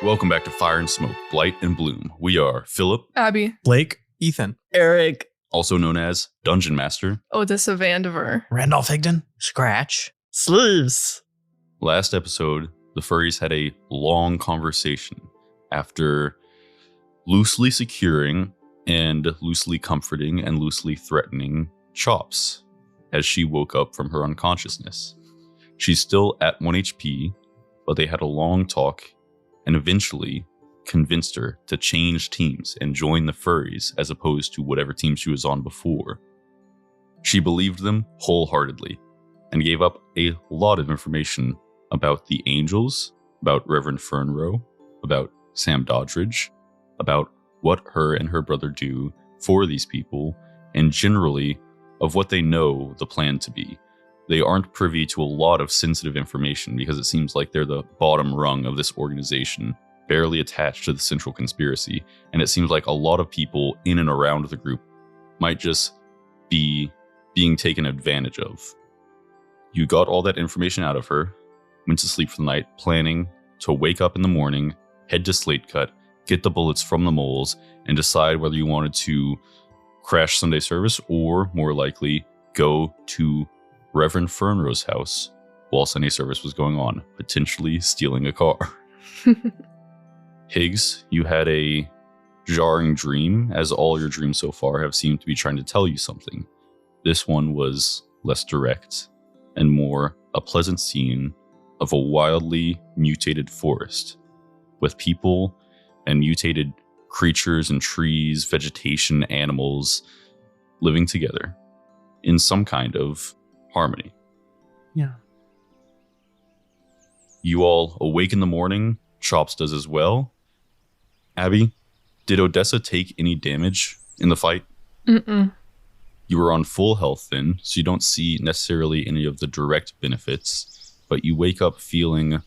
Welcome back to Fire and Smoke, Blight and Bloom. We are Philip, Abby, Blake, Ethan, Eric, also known as Dungeon Master, Odessa Vandiver, Randolph Higdon, Scratch, Sleeves. Last episode, the Furries had a long conversation after loosely securing and loosely comforting and loosely threatening Chops as she woke up from her unconsciousness. She's still at 1 HP, but they had a long talk and eventually convinced her to change teams and join the Furries as opposed to whatever team she was on before. She believed them wholeheartedly and gave up a lot of information about the Angels, about Reverend Fernrow, about Sam Doddridge, about what her and her brother do for these people, and generally of what they know the plan to be. They aren't privy to a lot of sensitive information because it seems like they're the bottom rung of this organization, barely attached to the central conspiracy, and it seems like a lot of people in and around the group might just be being taken advantage of. You got all that information out of her, went to sleep for the night, planning to wake up in the morning, head to Slate Cut, get the bullets from the moles, and decide whether you wanted to crash Sunday service or, more likely, go to Reverend Fernrow's house while Sunday service was going on, potentially stealing a car. Higgs, you had a jarring dream, as all your dreams so far have seemed to be trying to tell you something. This one was less direct and more a pleasant scene of a wildly mutated forest with people and mutated creatures and trees, vegetation, animals living together in some kind of harmony. Yeah. You all awake in the morning. Chops does as well. Abby, did Odessa take any damage in the fight? Mm-mm. You were on full health then, so you don't see necessarily any of the direct benefits, but you wake up feeling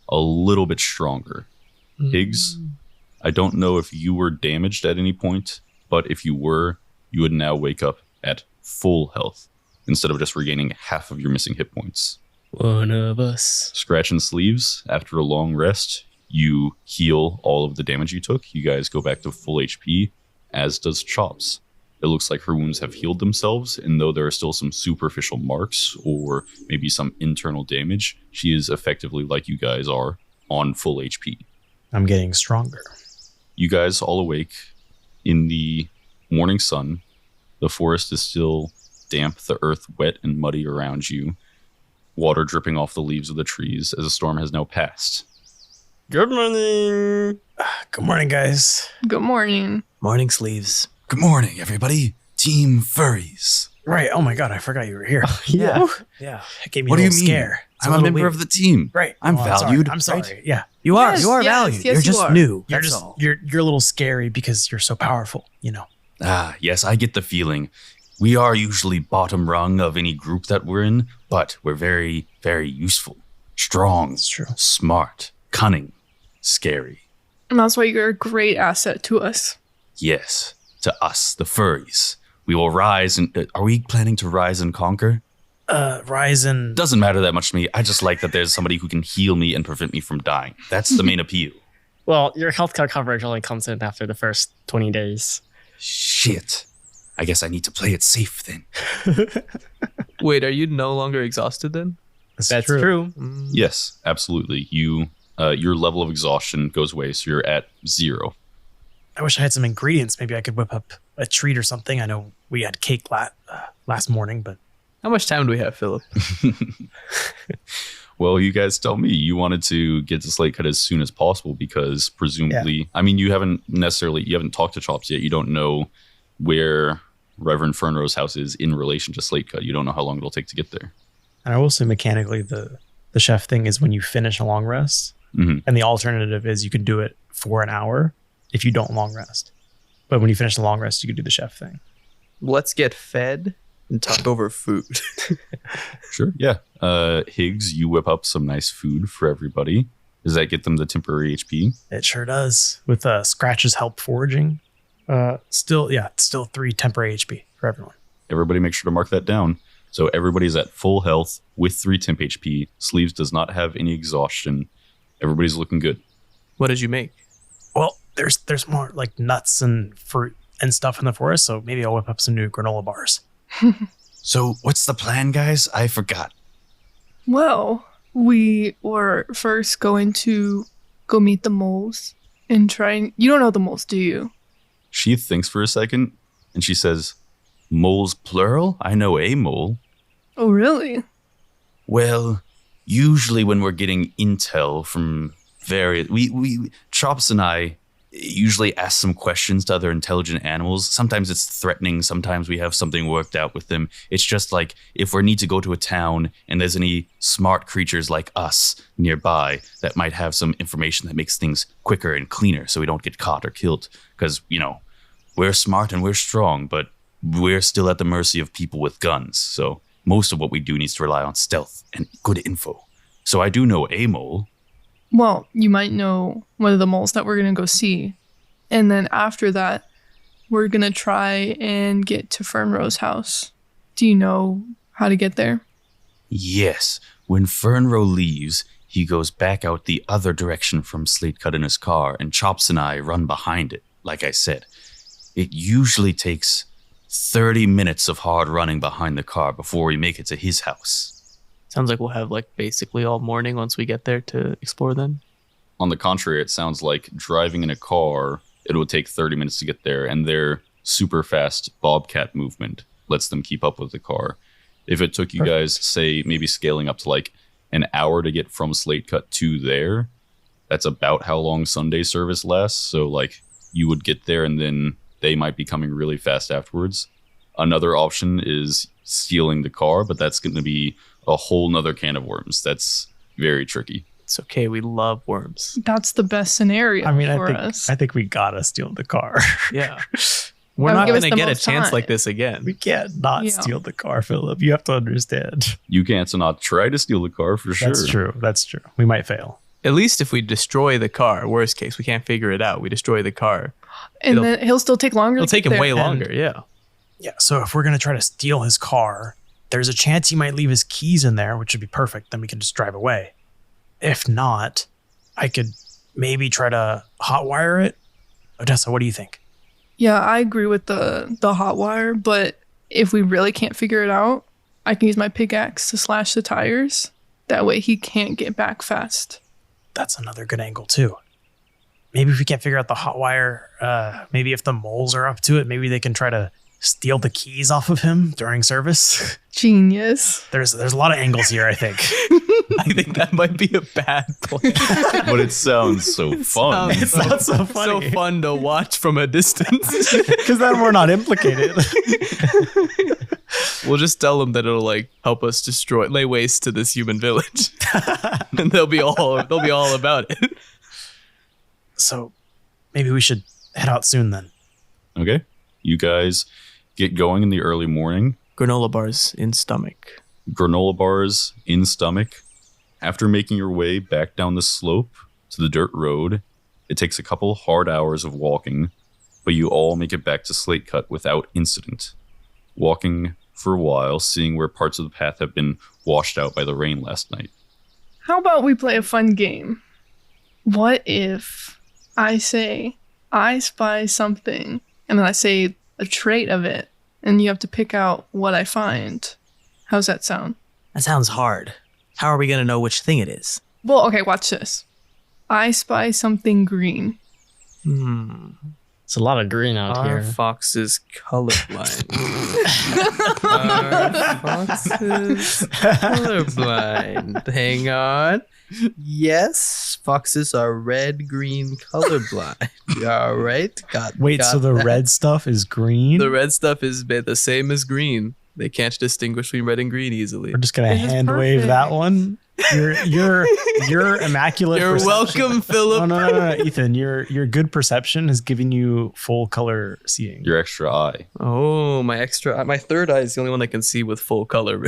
a little bit stronger. Higgs, I don't know if you were damaged at any point, but if you were, you would now wake up at full health instead of just regaining half of your missing hit points. One of us. Scratch and Sleeves, after a long rest, you heal all of the damage you took. You guys go back to full HP, as does Chops. It looks like her wounds have healed themselves, and though there are still some superficial marks or maybe some internal damage, she is effectively, like you guys are, on full HP. I'm getting stronger. You guys all awake in the morning sun. The forest is still damp, the earth wet and muddy around you, water dripping off the leaves of the trees as a storm has now passed. Good morning. Good morning, guys. Good morning. Morning, Sleeves. Good morning, everybody. Team Furries. Right. Oh my God, I forgot you were here. Yeah. Woo. Yeah. It gave me What a do you little mean? scare. It's I'm a little member weird. of the team. Right. I'm valued. I'm sorry. right? Yeah. You are. Yes, you are yes, valued. yes, You're just you are. new. You're That's just all. you're a little scary because you're so powerful, you know. Ah, yes, I get the feeling. We are usually bottom rung of any group that we're in, but we're very, very useful. Strong. It's true. Smart. Cunning. Scary. And that's why you're a great asset to us. Yes. To us, the Furries. We will rise and... are we planning to rise and conquer? Rise and Doesn't matter that much to me. I just like that there's somebody who can heal me and prevent me from dying. That's the main appeal. Well, your healthcare coverage only comes in after the first 20 days. Shit. I guess I need to play it safe then. Wait, are you no longer exhausted then? That's true. Yes, absolutely. You, your level of exhaustion goes away, so you're at 0. I wish I had some ingredients. Maybe I could whip up a treat or something. I know we had cake last morning, but How much time do we have, Philip? Well, you guys tell me. You wanted to get to Slate Cut as soon as possible because presumably, I mean, you haven't talked to Chops yet. You don't know where Reverend Fernrow's house is in relation to Slate Cut. You don't know how long it'll take to get there. and I will say mechanically the chef thing is when you finish a long rest, and the alternative is you can do it for an hour if you don't long rest. But when you finish the long rest, you can do the chef thing. Let's get fed and talk over food. Sure. Yeah. Higgs, you whip up some nice food for everybody. Does that get them the temporary HP? It sure does. With Scratch's help foraging, still 3 temporary HP for everyone. Everybody make sure to mark that down. So everybody's at full health with 3 temp HP. Sleeves does not have any exhaustion. Everybody's looking good. What did you make? Well, there's more like nuts and fruit and stuff in the forest, so maybe I'll whip up some new granola bars. So what's the plan, guys? I forgot. Well, we were first going to go meet the moles and try. You don't know the moles, do you? She thinks for a second and she says, moles plural? I know a mole. Oh, really? Well, usually when we're getting intel from various, we Chops and I usually ask some questions to other intelligent animals. Sometimes it's threatening. Sometimes we have something worked out with them. It's just like if we need to go to a town and there's any smart creatures like us nearby that might have some information that makes things quicker and cleaner so we don't get caught or killed. Because, we're smart and we're strong, but we're still at the mercy of people with guns. So most of what we do needs to rely on stealth and good info. So I do know a mole. Well, you might know one of the moles that we're going to go see. And then after that, we're going to try and get to Fernrose house. Do you know how to get there? Yes, when Fernrow leaves, he goes back out the other direction from Slate Cut in his car, and Chops and I run behind it, like I said. It usually takes 30 minutes of hard running behind the car before we make it to his house. Sounds like we'll have basically all morning once we get there to explore then. On the contrary, it sounds like driving in a car, it will take 30 minutes to get there, and their super fast bobcat movement lets them keep up with the car. If it took you guys, say, maybe scaling up to like an hour to get from Slate Cut to there, that's about how long Sunday service lasts. So like you would get there and then they might be coming really fast afterwards. Another option is stealing the car, but that's going to be a whole nother can of worms. That's very tricky. It's okay. We love worms. That's the best scenario for us. I think we gotta steal the car. Yeah. We're That would not give going us to the get a most chance time. like this again. We can't not Yeah. steal the car, Philip. You have to understand. You can't not try to steal the car for sure. That's true. We might fail. At least if we destroy the car, worst case, we can't figure it out. We destroy the car. And then he'll still take longer. It'll to take get him way there. longer, yeah. Yeah, so if we're going to try to steal his car, there's a chance he might leave his keys in there, which would be perfect. Then we can just drive away. If not, I could maybe try to hotwire it. Odessa, what do you think? Yeah, I agree with the hot wire, but if we really can't figure it out, I can use my pickaxe to slash the tires. That way he can't get back fast. That's another good angle, too. Maybe if we can't figure out the hotwire, maybe if the moles are up to it, maybe they can try to steal the keys off of him during service. Genius. There's a lot of angles here, I think. I think that might be a bad plan. But it sounds so fun. It's not so So funny. fun to watch from a distance. Because then we're not implicated. We'll just tell them that it'll help us lay waste to this human village, and they'll be all about it. So maybe we should head out soon then. Okay. You guys get going in the early morning. Granola bars in stomach. Granola bars in stomach. After making your way back down the slope to the dirt road, it takes a couple hard hours of walking, but you all make it back to Slate Cut without incident. Walking for a while, seeing where parts of the path have been washed out by the rain last night. How about we play a fun game? What if I say I spy something and then I say a trait of it and you have to pick out what I find? How's that sound? That sounds hard. How are we going to know which thing it is? Well, okay, watch this. I spy something green. It's a lot of green out Our here. fox is colorblind. Our fox is colorblind. Hang on. Yes, foxes are red-green colorblind. All right, Wait, so the that. red stuff is green? The red stuff is the same as green. They can't distinguish between red and green easily. We're just gonna This is hand wave perfect. that one. Your immaculate. You're perception- welcome, Philip. No, Ethan. Your good perception has given you full color seeing. Your extra eye. Oh, my third eye is the only one that can see with full color.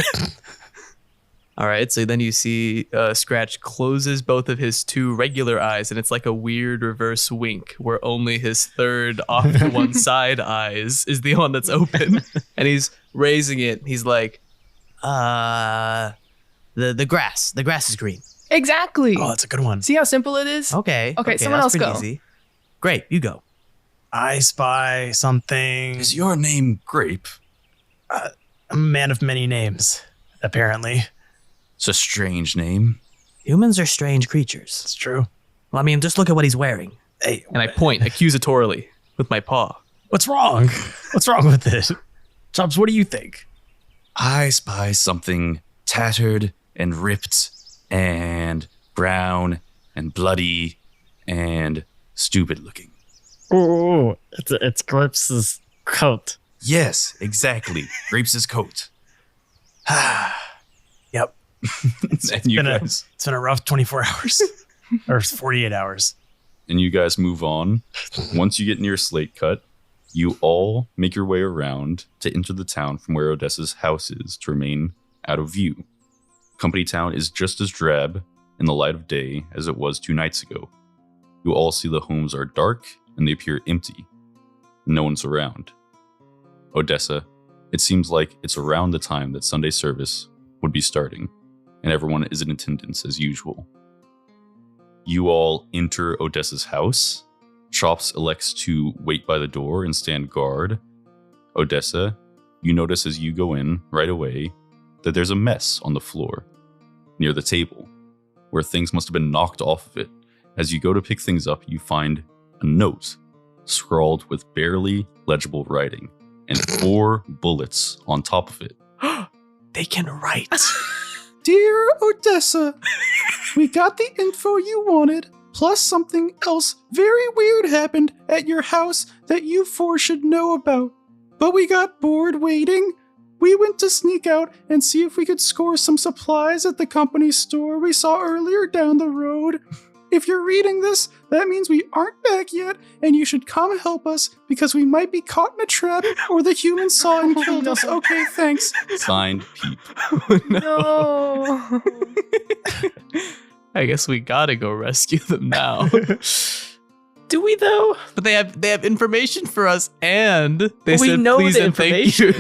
All right, so then you see Scratch closes both of his two regular eyes, and it's like a weird reverse wink where only his third off to one side eyes is the one that's open, and he's raising it. He's like, The grass. The grass is green. Exactly. Oh, that's a good one. See how simple it is? Okay. Okay, someone that's else pretty go. Easy. Great, you go. I spy something. Is your name Grape? I'm a man of many names, apparently. It's a strange name. Humans are strange creatures. It's true. Well, I mean, just look at what he's wearing. Hey, And I point accusatorily with my paw. what's wrong? What's wrong with it? Chops, what do you think? I spy something tattered and ripped and brown and bloody and stupid looking. Ooh, it's Grips' coat. Yes, exactly. Grapes' coat. Yep. And you guys It's been a rough 24 hours. Or 48 hours. move on. Once you get near Slate Cut, you all make your way around to enter the town from where Odessa's house is to remain out of view. Company Town is just as drab in the light of day as it was 2 nights ago. You all see the homes are dark and they appear empty. No one's around. Odessa, it seems like it's around the time that Sunday service would be starting, and everyone is in attendance as usual. You all enter Odessa's house. Chops elects to wait by the door and stand guard. Odessa, you notice as you go in right away that there's a mess on the floor near the table, where things must have been knocked off of it. As you go to pick things up, you find a note scrawled with barely legible writing and 4 bullets on top of it. They can write. Dear Odessa, we got the info you wanted, plus something else very weird happened at your house that you 4 should know about. But we got bored waiting. We went to sneak out and see if we could score some supplies at the company store we saw earlier down the road. If you're reading this, that means we aren't back yet, and you should come help us because we might be caught in a trap or the humans saw and killed us. Okay, thanks. Signed, Peep. No. I guess we gotta go rescue them now. Do we though? But they have information for us, and they We said know please the and thank you.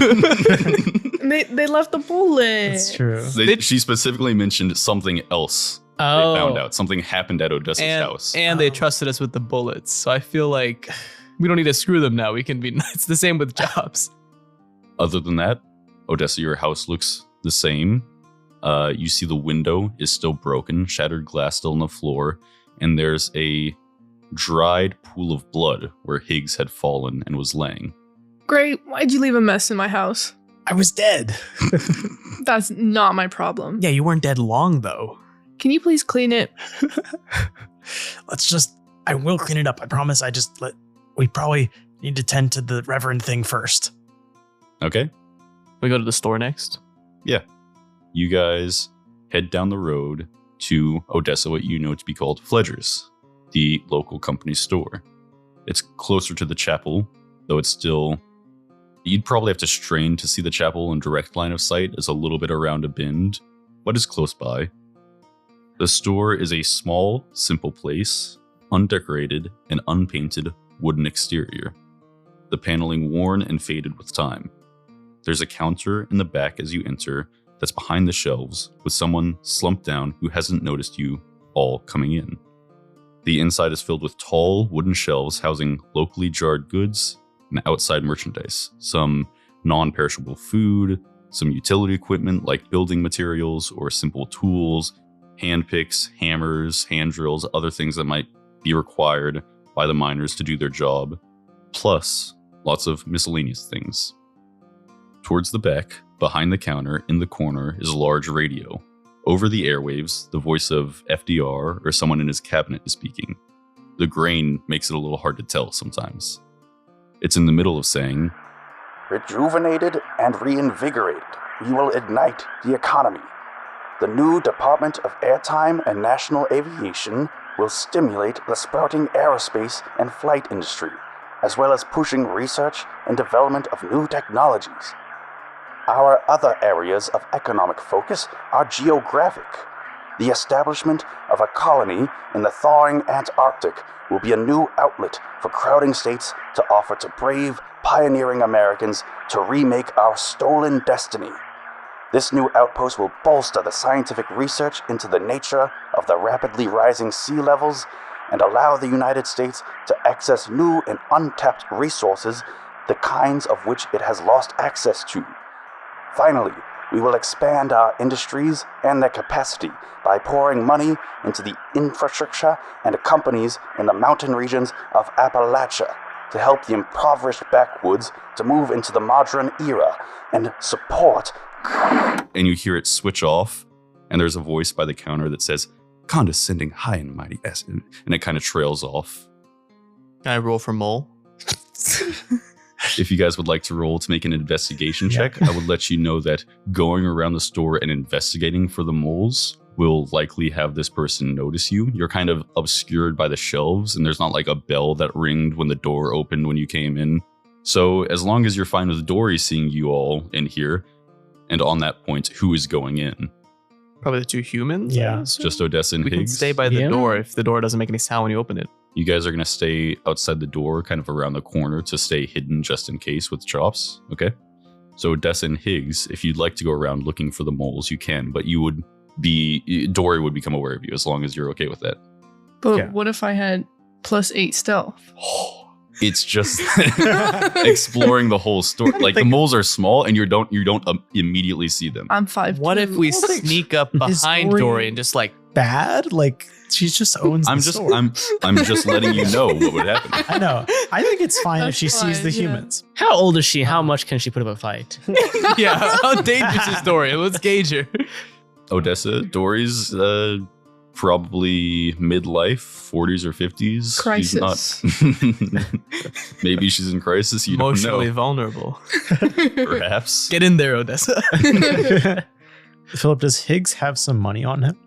they left the bullet. That's true. She specifically mentioned something else they found out. Something happened at Odessa's house. and they trusted us with the bullets. So I feel like we don't need to screw them now. We can be. It's the same with jobs. Other than that, Odessa, your house looks the same. You see the window is still broken, shattered glass still on the floor, and there's a dried pool of blood where Higgs had fallen and was laying. Great. Why'd you leave a mess in my house? I was dead. That's not my problem. Yeah, you weren't dead long, though. Can you please clean it? I will clean it up. I promise. We probably need to tend to the Reverend thing first. Okay? We go to the store next. You guys head down the road to Odessa, what you know to be called Fledger's, the local company store. It's closer to the chapel, though it's still... You'd probably have to strain to see the chapel in direct line of sight. It's a little bit around a bend, but it's close by. The store is a small, simple place, undecorated and unpainted wooden exterior. The paneling worn and faded with time. There's a counter in the back as you enter that's behind the shelves with someone slumped down who hasn't noticed you all coming in. The inside is filled with tall wooden shelves housing locally jarred goods and outside merchandise, some non-perishable food, some utility equipment like building materials or simple tools, hand picks, hammers, hand drills, other things that might be required by the miners to do their job, plus lots of miscellaneous things. Towards the back, behind the counter, in the corner, is a large radio. Over the airwaves, the voice of FDR or someone in his cabinet is speaking. The grain makes it a little hard to tell sometimes. It's in the middle of saying, Rejuvenated and reinvigorated, we will ignite the economy. The new Department of Airtime and National Aviation will stimulate the sprouting aerospace and flight industry, as well as pushing research and development of new technologies. Our other areas of economic focus are geographic. The establishment of a colony in the thawing Antarctic will be a new outlet for crowding states to offer to brave, pioneering Americans to remake our stolen destiny. This new outpost will bolster the scientific research into the nature of the rapidly rising sea levels and allow the United States to access new and untapped resources, the kinds of which it has lost access to. Finally, we will expand our industries and their capacity by pouring money into the infrastructure and companies in the mountain regions of Appalachia to help the impoverished backwoods to move into the modern era and support. And you hear it switch off, and there's a voice by the counter that says, condescending high and mighty S, and it kind of trails off. Can I roll for mole? If you guys would like to roll to make an investigation check, I would let you know that going around the store and investigating for the moles will likely have this person notice you. You're kind of obscured by the shelves, and there's not like a bell that ringed when the door opened when you came in. So as long as you're fine with Dory seeing you all in here, and on that point, who is going in? Probably the two humans. Yeah. It's Just Odessa and we can Higgs? stay by the Yeah. door if the door doesn't make any sound when you open it. You guys are going to stay outside the door, kind of around the corner to stay hidden just in case with Chops, okay? So Odessa and Higgs, if you'd like to go around looking for the moles, you can, but Dory would become aware of you as long as you're okay with that. But Yeah. what if I had +8 stealth? It's just exploring the whole store. Like the moles are small and you don't immediately see them. I'm 5'2". What if we sneak up Is behind Dory- Dory and just like Bad? Like, she just owns the store. I'm just letting you know what would happen. I know. I think it's fine if That's she sees fine, the yeah. humans. How old is she? How much can she put up a fight? yeah, how dangerous is Dory? Let's gauge her. Odessa, Dory's probably midlife, 40s or 50s. Crisis. She's not. Maybe she's in crisis. You Emotionally don't vulnerable. know. Perhaps. Get in there, Odessa. Philip, does Higgs have some money on him?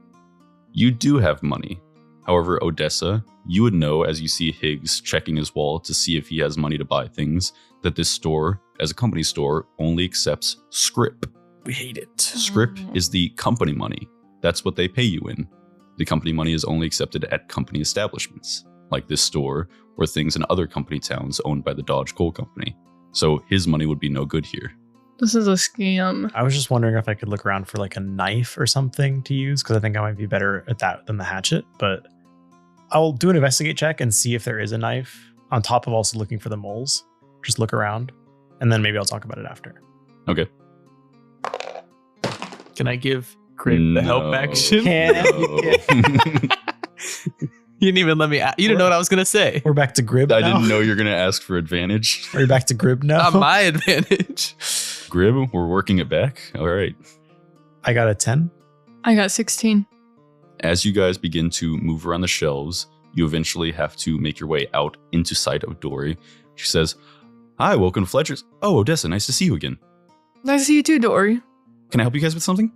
You do have money. However, Odessa, you would know as you see Higgs checking his wallet to see if he has money to buy things, that this store, as a company store, only accepts scrip. We hate it. Scrip is the company money. That's what they pay you in. The company money is only accepted at company establishments, like this store, or things in other company towns owned by the Dodge Coal Company. So his money would be no good here. This is a scam. I was just wondering if I could look around for like a knife or something to use, because I think I might be better at that than the hatchet. But I'll do an investigate check and see if there is a knife, on top of also looking for the moles. Just look around, and then maybe I'll talk about it after. Okay. Can I give Crib the help action? You didn't even let me. You didn't know what I was gonna say. We're back to Grib now. I didn't know you were going to ask for advantage. Are you back to Grib now? Not my advantage. Grib, we're working it back. All right. I got a 10. I got 16. As you guys begin to move around the shelves, you eventually have to make your way out into sight of Dory. She says, "Hi, welcome to Fletcher's. Oh, Odessa, nice to see you again. Nice to see you too, Dory. Can I help you guys with something?"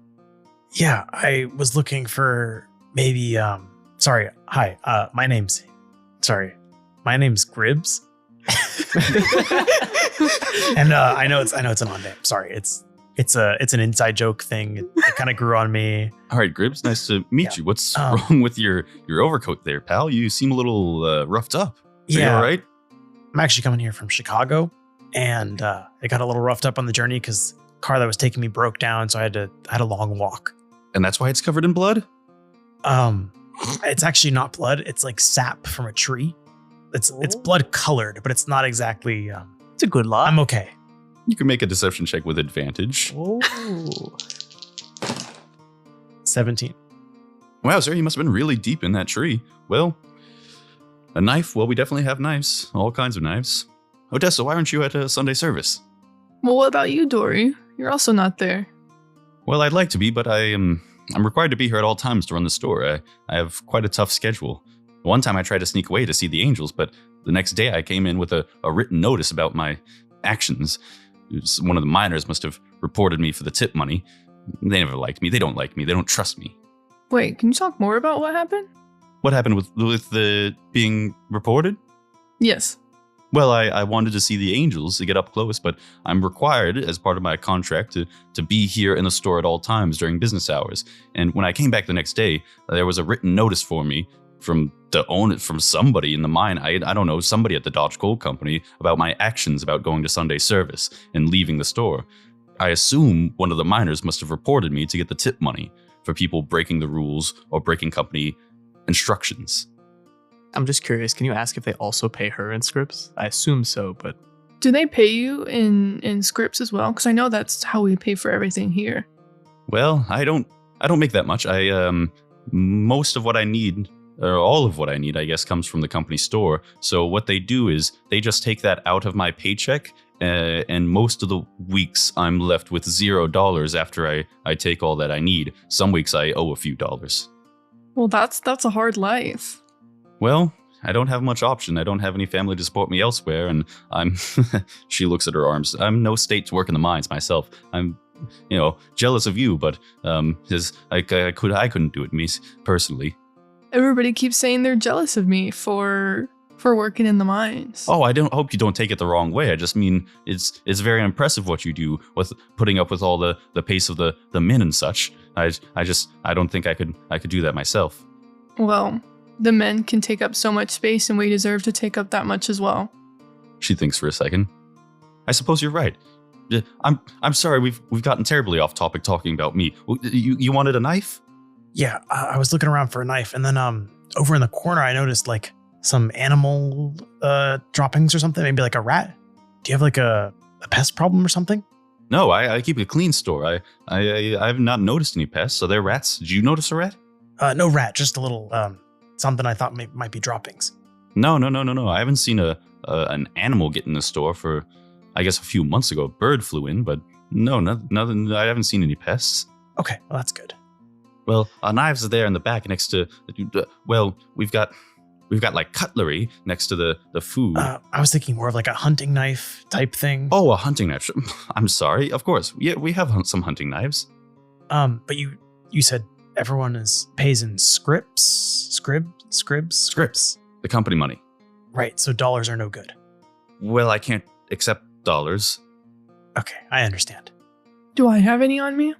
Yeah, I was looking for maybe sorry. Hi. My name's Gribs. And I know it's an odd name. Sorry. It's an inside joke thing. It kind of grew on me. All right, Gribs, nice to meet Yeah. you. What's wrong with your overcoat there, pal? You seem a little roughed up. Are you all right? I'm actually coming here from Chicago, and it got a little roughed up on the journey because the car that was taking me broke down, so I had a long walk. And that's why it's covered in blood? It's actually not blood. It's like sap from a tree. It's blood colored, but it's not exactly. It's a good lot. I'm okay. You can make a deception check with advantage. Oh. 17. Wow, sir, you must have been really deep in that tree. Well, a knife? Well, we definitely have knives. All kinds of knives. Odessa, why aren't you at a Sunday service? Well, what about you, Dory? You're also not there. Well, I'd like to be, but I'm required to be here at all times to run the store. I have quite a tough schedule. One time I tried to sneak away to see the angels, but the next day I came in with a written notice about my actions. One of the miners must have reported me for the tip money. They never liked me. They don't like me. They don't trust me. Wait, can you talk more about what happened? What happened with the being reported? Yes. Well, I wanted to see the angels to get up close, but I'm required as part of my contract to be here in the store at all times during business hours. And when I came back the next day, there was a written notice for me from somebody in the mine. I don't know, somebody at the Dodge Coal Company about my actions about going to Sunday service and leaving the store. I assume one of the miners must have reported me to get the tip money for people breaking the rules or breaking company instructions. I'm just curious, can you ask if they also pay her in scripts? I assume so, but Do they pay you in scripts as well? Because I know that's how we pay for everything here. Well, I don't make that much. Most of what I need, or all of what I need, I guess, comes from the company store. So what they do is they just take that out of my paycheck, and most of the weeks I'm left with $0 after I take all that I need. Some weeks I owe a few dollars. Well, that's a hard life. Well, I don't have much option. I don't have any family to support me elsewhere, and I'm she looks at her arms. I'm no state to work in the mines myself. I'm jealous of you, but I couldn't do it me personally. Everybody keeps saying they're jealous of me for working in the mines. Oh, I don't hope you don't take it the wrong way. I just mean it's very impressive what you do with putting up with all the pace of the men and such. I don't think I could do that myself. Well, the men can take up so much space, and we deserve to take up that much as well. She thinks for a second. I suppose you're right. I'm sorry, we've gotten terribly off topic talking about me. You wanted a knife? Yeah, I was looking around for a knife, and then over in the corner I noticed like some animal droppings or something, maybe like a rat. Do you have like a pest problem or something? No, I keep a clean store. I have not noticed any pests. So they're rats. Did you notice a rat? No rat, just a little something I thought might be droppings. No. I haven't seen an animal get in the store for, I guess, a few months ago. A bird flew in, but no, nothing. I haven't seen any pests. Okay, well that's good. Well, our knives are there in the back next to. Well, we've got like cutlery next to the food. I was thinking more of like a hunting knife type thing. Oh, a hunting knife. I'm sorry. Of course, yeah, we have some hunting knives. But you said everyone pays in scripts. The company money. Right. So dollars are no good. Well, I can't accept dollars. Okay, I understand. Do I have any on me?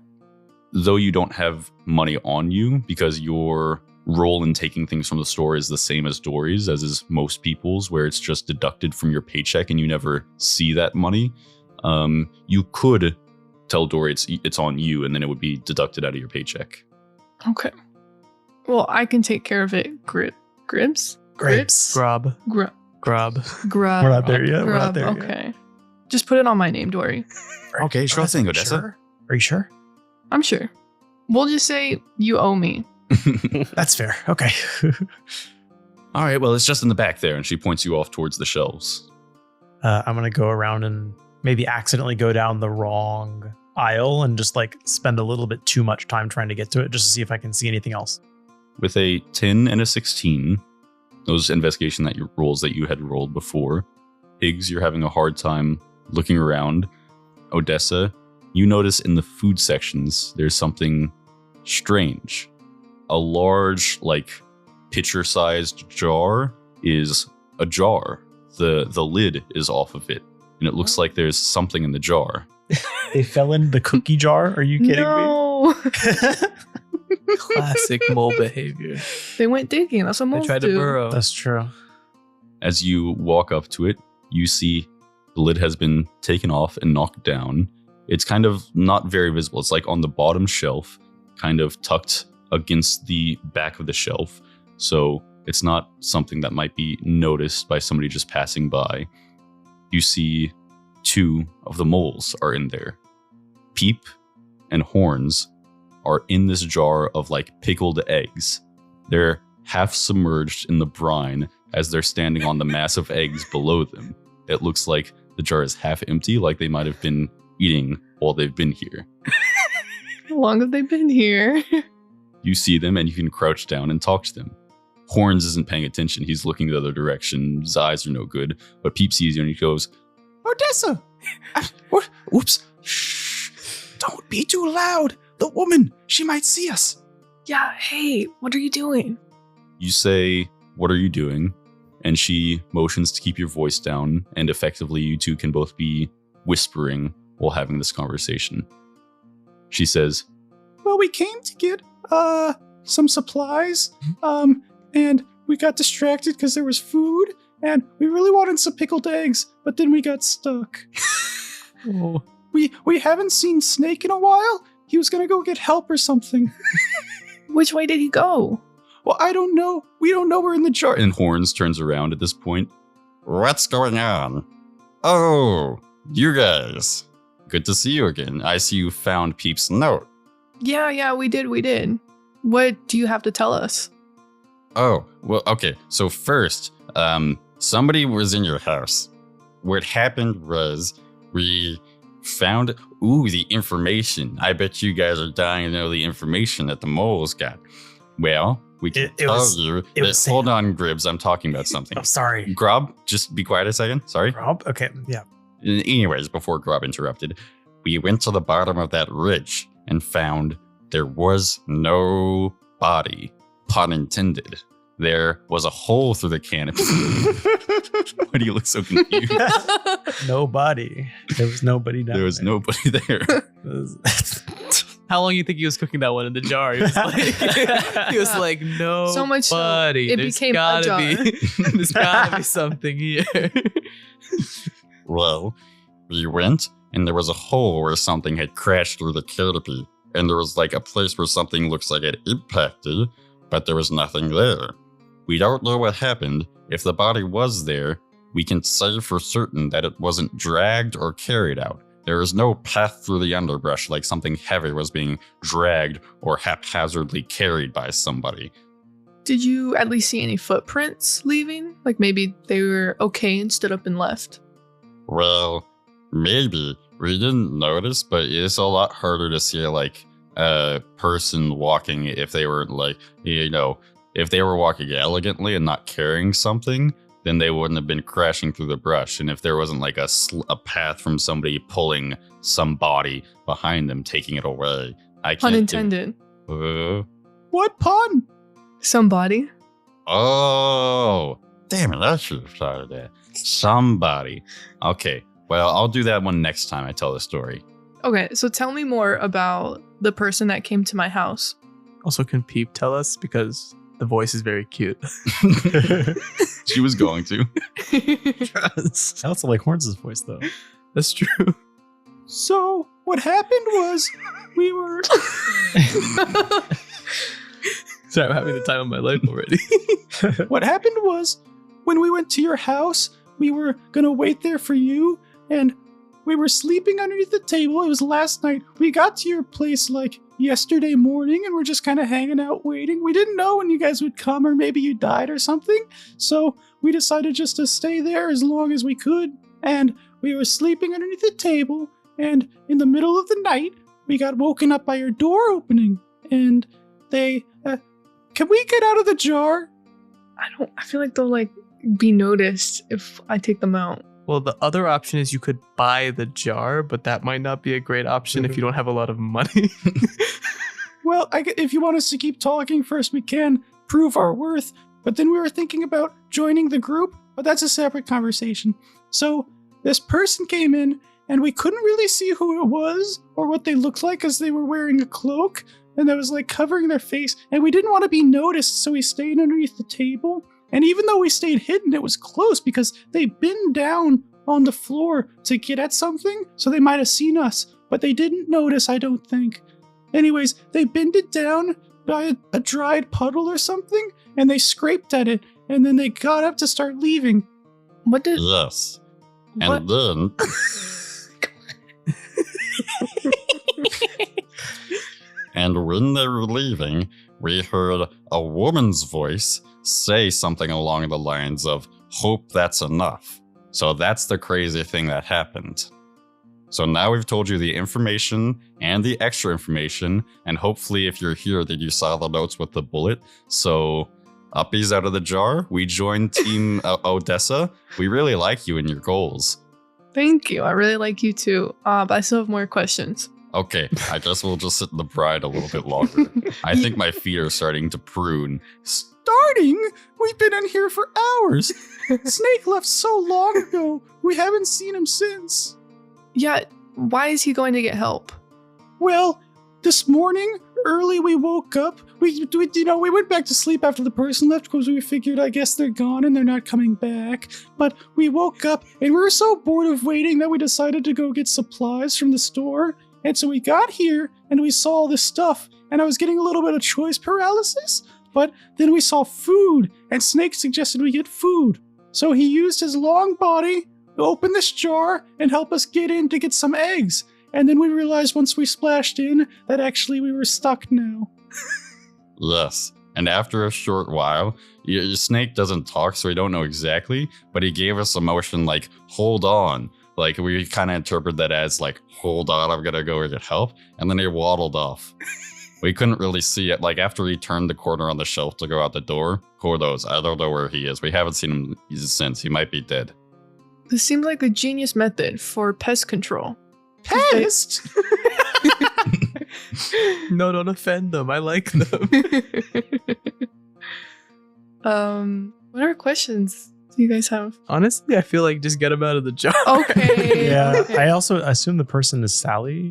Though you don't have money on you because your role in taking things from the store is the same as Dory's, as is most people's, where it's just deducted from your paycheck and you never see that money. You could tell Dory it's on you, and then it would be deducted out of your paycheck. Okay. Well, I can take care of it. Gribs? Grub. Grub. We're not there yet. We're not there yet. Okay. Just put it on my name, Dory. Okay, sure thing, Odessa. Sure? Are you sure? I'm sure. We'll just say you owe me. That's fair. Okay. All right, well, it's just in the back there, and she points you off towards the shelves. I'm going to go around and maybe accidentally go down the wrong aisle and just like spend a little bit too much time trying to get to it just to see if I can see anything else. With a 10 and a 16, those investigation rolls that you had rolled before, Higgs, you're having a hard time looking around. Odessa, you notice in the food sections, there's something strange. A large, like, pitcher-sized jar is ajar. The lid is off of it, and it looks like there's something in the jar. They fell in the cookie jar? Are you kidding me? Classic mole behavior. They went digging. That's what moles They tried do. to burrow. That's true. As you walk up to it, you see the lid has been taken off and knocked down. It's kind of not very visible. It's like on the bottom shelf, kind of tucked against the back of the shelf. So it's not something that might be noticed by somebody just passing by. You see 2 of the moles are in there. Peep and Horns are in this jar of like pickled eggs. They're half submerged in the brine as they're standing on the mass of eggs below them. It looks like the jar is half empty, like they might have been eating while they've been here. How long have they been here? You see them and you can crouch down and talk to them. Horns isn't paying attention. He's looking the other direction. His eyes are no good. But Peep sees you and he goes, Odessa! Whoops. Shh. Don't be too loud. The woman, she might see us. Yeah, hey, what are you doing? You say, "What are you doing?" And she motions to keep your voice down, and effectively you two can both be whispering while having this conversation. She says, Well, we came to get some supplies, and we got distracted because there was food, and we really wanted some pickled eggs, but then we got stuck. Oh. we haven't seen Snake in a while. He was gonna go get help or something. Which way did he go? Well, I don't know. We don't know we're in the jar. And Horns turns around at this point. What's going on? Oh, you guys. Good to see you again. I see you found Peep's note. Yeah, we did. What do you have to tell us? Oh, well, okay. So first, somebody was in your house. What happened was we found, the information. I bet you guys are dying to know the information that the moles got. Well, we can tell you that, hold on, Gribbs, I'm talking about something. I'm sorry. Grob, just be quiet a second. Sorry. Rob? Okay, yeah. Anyways, before Grob interrupted, we went to the bottom of that ridge and found there was no body. Pun intended. There was a hole through the canopy. Why do you look so confused? No body. There was nobody down there. There was nobody there. How long do you think he was cooking that one in the jar? He was like, no, So much so, buddy. it There's became a gotta jar. there's gotta be something here. Well, we went and there was a hole where something had crashed through the canopy. And there was like a place where something looks like it impacted, but there was nothing there. We don't know what happened. If the body was there, we can say for certain that it wasn't dragged or carried out. There is no path through the underbrush like something heavy was being dragged or haphazardly carried by somebody. Did you at least see any footprints leaving? Like maybe they were okay and stood up and left? Well, maybe. We didn't notice, but it's a lot harder to see like a person walking if they were like, if they were walking elegantly and not carrying something, then they wouldn't have been crashing through the brush. And if there wasn't like a path from somebody pulling some body behind them, taking it away, I can't. Unintended. What pun? Somebody. Oh, damn it. I should have thought of that. Somebody. Okay. Well, I'll do that one next time I tell the story. Okay, so tell me more about the person that came to my house. Also, can Peep tell us? Because the voice is very cute. She was going to. Sounds like Horns' voice, though. That's true. So, what happened was we were... Sorry, I'm having the time of my life already. What happened was when we went to your house, we were going to wait there for you, and we were sleeping underneath the table. It was last night. We got to your place like yesterday morning, and we're just kind of hanging out waiting. We didn't know when you guys would come, or maybe you died or something. So we decided just to stay there as long as we could. And we were sleeping underneath the table, and in the middle of the night, we got woken up by your door opening. And they, can we get out of the jar? I feel like they'll like be noticed if I take them out. Well, the other option is you could buy the jar, but that might not be a great option if you don't have a lot of money. Well, if you want us to keep talking first, we can prove our worth. But then we were thinking about joining the group, but that's a separate conversation. So this person came in, and we couldn't really see who it was or what they looked like because they were wearing a cloak, and that was like covering their face. And we didn't want to be noticed, so we stayed underneath the table. And even though we stayed hidden, it was close because they bent down on the floor to get at something, so they might have seen us, but they didn't notice, I don't think. Anyways, they bended down by a dried puddle or something, and they scraped at it, and then they got up to start leaving. What did... Yes. What? And then... And when they were leaving, we heard a woman's voice say something along the lines of, "Hope that's enough." So that's the crazy thing that happened. So now we've told you the information and the extra information, and hopefully if you're here that you saw the notes with the bullet. So Uppy's out of the jar. We joined Team Odessa. We really like you and your goals. Thank you. I really like you too. But I still have more questions. Okay, I guess we'll just sit in the bride a little bit longer. I think my feet are starting to prune. Starting? We've been in here for hours. Snake left so long ago. We haven't seen him since. Yeah, why is he going to get help? Well, this morning, early we woke up. We went back to sleep after the person left because we figured I guess they're gone and they're not coming back. But we woke up and we were so bored of waiting that we decided to go get supplies from the store. And so we got here and we saw all this stuff and I was getting a little bit of choice paralysis. But then we saw food and Snake suggested we get food. So he used his long body to open this jar and help us get in to get some eggs. And then we realized once we splashed in that actually we were stuck now. Yes. And after a short while, your snake doesn't talk, so we don't know exactly, but he gave us a motion like, hold on. Like, we kind of interpret that as like, hold on, I'm going to go get help. And then he waddled off. We couldn't really see it. Like, after he turned the corner on the shelf to go out the door, who knows? I don't know where he is. We haven't seen him since. He might be dead. This seems like a genius method for pest control. Pest? No, don't offend them. I like them. What other questions do you guys have? Honestly, I feel like just get them out of the jar. Okay. Yeah. okay. I also assume the person is Sally.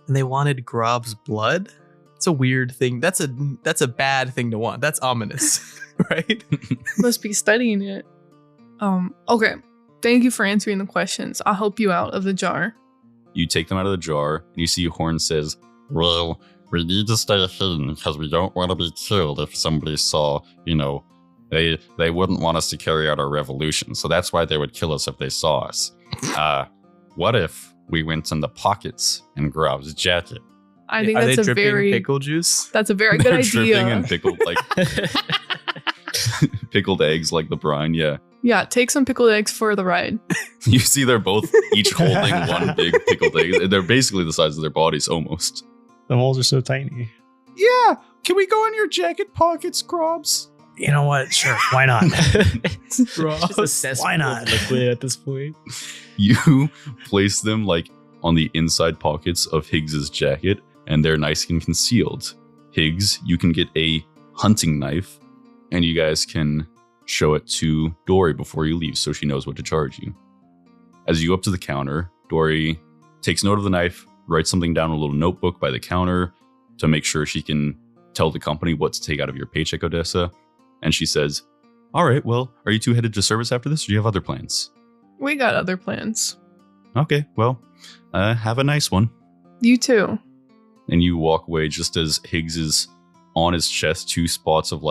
And they wanted Grob's blood? It's a weird thing. That's a bad thing to want. That's ominous, right? Must be studying it. Okay. Thank you for answering the questions. I'll help you out of the jar. You take them out of the jar, and you see Horn says, well, we need to stay hidden because we don't want to be killed if somebody saw, they wouldn't want us to carry out our revolution. So that's why they would kill us if they saw us. What if we went in the pockets in Grob's jacket? I think Are that's they a dripping very pickle juice? That's a very good They're idea. dripping in pickled, pickled eggs like the brine, yeah. Yeah, take some pickled eggs for the ride. You see they're both each holding one big pickled egg. They're basically the size of their bodies almost. The moles are so tiny. Yeah. Can we go in your jacket pockets, Grobs? You know what? Sure. Why not? It's just a cesspool Why not? of liquid at this point. You place them on the inside pockets of Higgs's jacket, and they're nice and concealed. Higgs, you can get a hunting knife, and you guys can show it to Dory before you leave so she knows what to charge you. As you go up to the counter, Dory takes note of the knife, writes something down in a little notebook by the counter to make sure she can tell the company what to take out of your paycheck, Odessa. And she says, all right, well, are you two headed to service after this, or do you have other plans? We got other plans. Okay, well, have a nice one. You too. And you walk away just as Higgs is on his chest, two spots of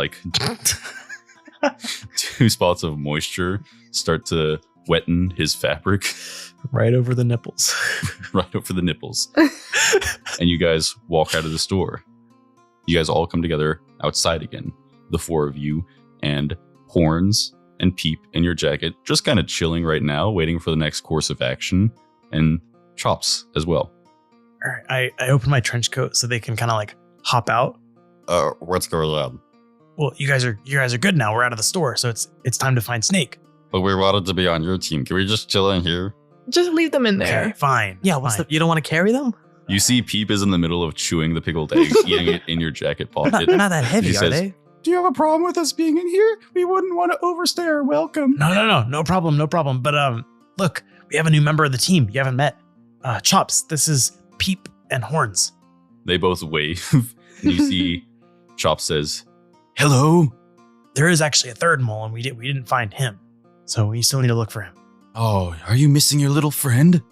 moisture start to wetten his fabric. Right over the nipples. Right over the nipples. And you guys walk out of the store. You guys all come together outside again. The four of you and Horns and Peep in your jacket, just kind of chilling right now, waiting for the next course of action. And Chops as well. All right. I open my trench coat so they can kind of hop out. What's going on? Well, you guys are good now. We're out of the store, so it's time to find Snake. But we wanted to be on your team. Can we just chill in here? Just leave them in there. Okay, fine. Yeah, you don't want to carry them? You see Peep is in the middle of chewing the pickled egg, eating it in your jacket pocket. They're not that heavy, He are says, they? Do you have a problem with us being in here? We wouldn't want to overstay our welcome. No problem. But look, we have a new member of the team you haven't met. Chops, this is Peep and Horns. They both wave, and you see Chops says, hello. There is actually a third mole, and we didn't find him, so we still need to look for him. Oh, are you missing your little friend?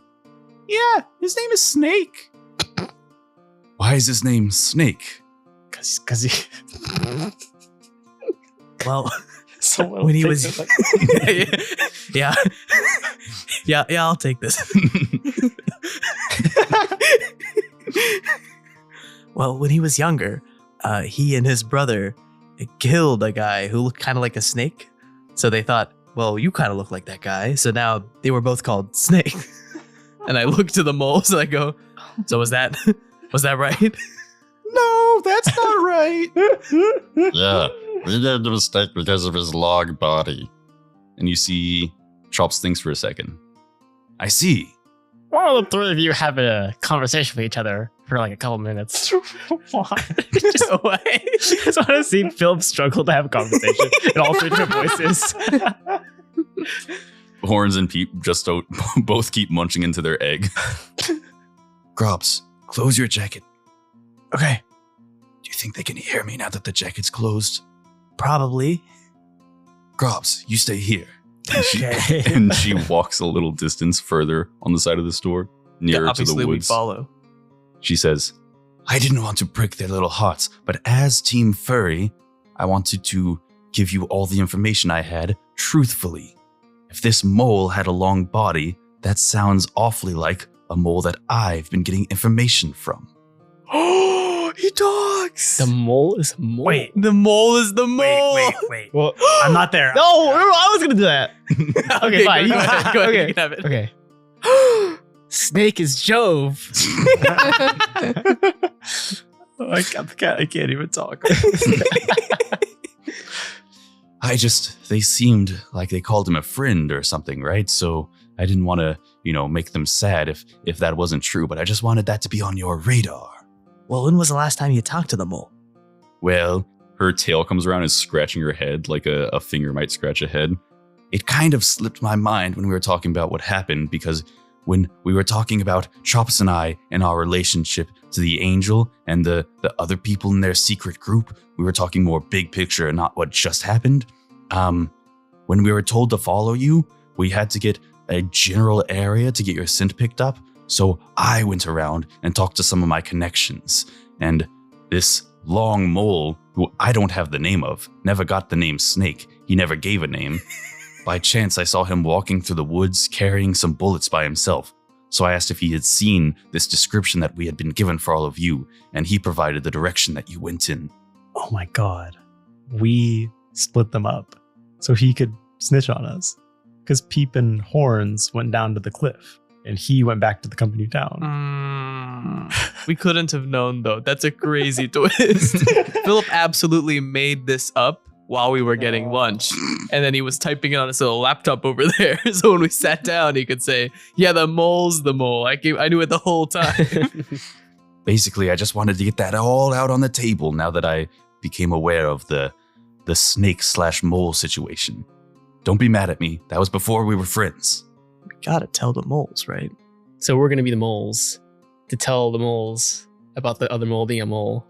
Yeah, his name is Snake. Why is his name Snake? Cause he. Well, Someone when he take was this, yeah. yeah, I'll take this. Well, when he was younger, he and his brother killed a guy who looked kind of like a snake. So they thought, well, you kind of look like that guy. So now they were both called Snake. And I look to the moles and I go, so was that right? No, that's not right. Yeah, we made the mistake because of his long body. And you see Chops thinks for a second. I see. Why don't the three of you have a conversation with each other for a couple minutes? Why? Just want to see Philip struggle to have a conversation in all three different voices. Horns and Peep just don't both keep munching into their egg. Grobs, close your jacket. Okay. think they can hear me now that the jacket's closed? Probably. Grobs, you stay here. Okay. And she walks a little distance further on the side of the store, nearer to Obviously, the we woods. follow. She says, I didn't want to break their little hearts, but as Team Furry, I wanted to give you all the information I had truthfully. If this mole had a long body, that sounds awfully like a mole that I've been getting information from. Oh, he talks. The mole is a mole. Wait, The mole is the mole. wait. Well, I'm not there. no, I was gonna do that. Okay, fine. Go ahead. Go ahead. Okay. You can have it. Okay. Snake is Jove. I can't even talk. They seemed like they called him a friend or something, right? So I didn't want to, make them sad if that wasn't true, but I just wanted that to be on your radar. Well, when was the last time you talked to the mole? Well, her tail comes around and scratching her head like a finger might scratch a head. it kind of slipped my mind when we were talking about what happened, because when we were talking about Chops and I and our relationship to the angel and the other people in their secret group, we were talking more big picture and not what just happened. When we were told to follow you, we had to get a general area to get your scent picked up. So I went around and talked to some of my connections. And this long mole, who I don't have the name of, never got the name Snake. He never gave a name. By chance, I saw him walking through the woods carrying some bullets by himself. So I asked if he had seen this description that we had been given for all of you, and he provided the direction that you went in. Oh my god. We split them up so he could snitch on us. Because Peep and Horns went down to the cliff, and he went back to the company town. We couldn't have known, though. That's a crazy twist. Philip absolutely made this up while we were getting lunch. And then he was typing it on his little laptop over there. So when we sat down, he could say, yeah, the mole's the mole. I knew it the whole time. Basically, I just wanted to get that all out on the table now that I became aware of the snake/mole situation. Don't be mad at me. That was before we were friends. We gotta tell the moles, right? So we're going to be the moles to tell the moles about the other mole being a mole.